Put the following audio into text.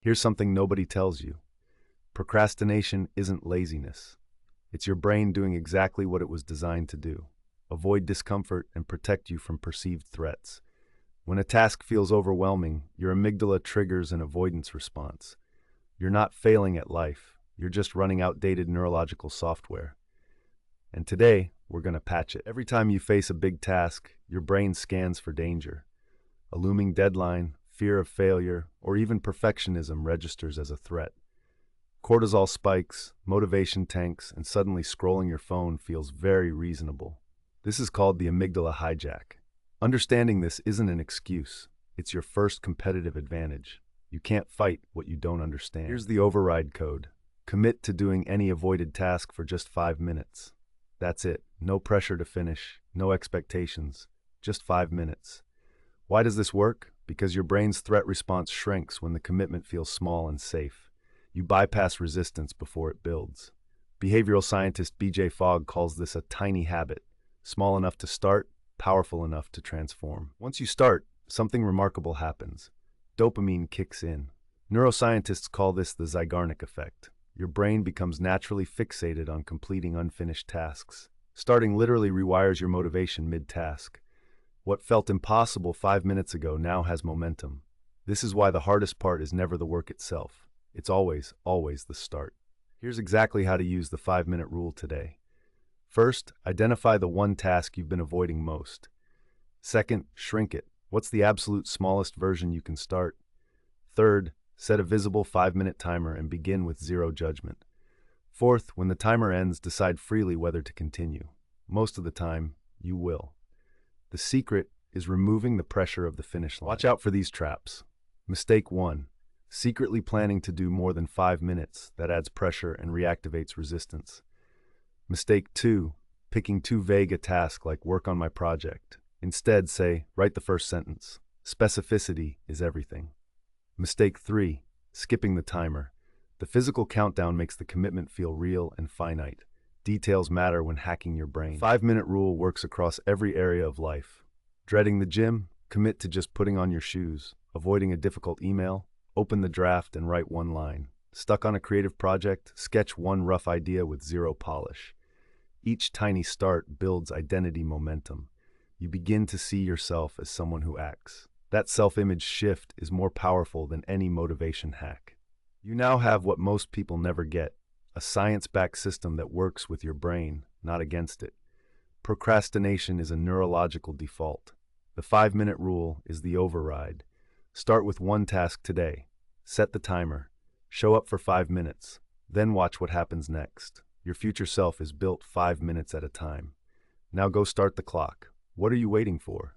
Here's something nobody tells you. Procrastination isn't laziness. It's your brain doing exactly what it was designed to do: avoid discomfort and protect you from perceived threats. When a task feels overwhelming, your amygdala triggers an avoidance response. You're not failing at life. You're just running outdated neurological software. And today, we're going to patch it. Every time you face a big task, your brain scans for danger. A looming deadline, fear of failure, or even perfectionism registers as a threat. Cortisol spikes, motivation tanks, and suddenly scrolling your phone feels very reasonable. This is called the amygdala hijack. Understanding this isn't an excuse. It's your first competitive advantage. You can't fight what you don't understand. Here's the override code. Commit to doing any avoided task for just 5 minutes. That's it. No pressure to finish, no expectations, just 5 minutes. Why does this work? Because your brain's threat response shrinks when the commitment feels small and safe. You bypass resistance before it builds. Behavioral scientist B.J. Fogg calls this a tiny habit, small enough to start, powerful enough to transform. Once you start, something remarkable happens. Dopamine kicks in. Neuroscientists call this the Zeigarnik effect. Your brain becomes naturally fixated on completing unfinished tasks. Starting literally rewires your motivation mid-task. What felt impossible 5 minutes ago now has momentum. This is why the hardest part is never the work itself. It's always the start. Here's exactly how to use the 5-minute rule today. First, identify the one task you've been avoiding most. Second, shrink it. What's the absolute smallest version you can start? Third, set a visible 5-minute timer and begin with zero judgment. Fourth, when the timer ends, decide freely whether to continue. Most of the time, you will. The secret is removing the pressure of the finish line. Watch out for these traps. Mistake 1. Secretly planning to do more than 5 minutes. That adds pressure and reactivates resistance. Mistake 2. Picking too vague a task like work on my project. Instead, say, write the first sentence. Specificity is everything. Mistake 3. Skipping the timer. The physical countdown makes the commitment feel real and finite. Details matter when hacking your brain. 5-minute rule works across every area of life. Dreading the gym? Commit to just putting on your shoes. Avoiding a difficult email? Open the draft and write one line. Stuck on a creative project? Sketch one rough idea with zero polish. Each tiny start builds identity momentum. You begin to see yourself as someone who acts. That self-image shift is more powerful than any motivation hack. You now have what most people never get: a science-backed system that works with your brain, not against it. Procrastination is a neurological default. The 5-minute rule is the override. Start with one task today. Set the timer. Show up for 5 minutes. Then watch what happens next. Your future self is built 5 minutes at a time. Now go start the clock. What are you waiting for?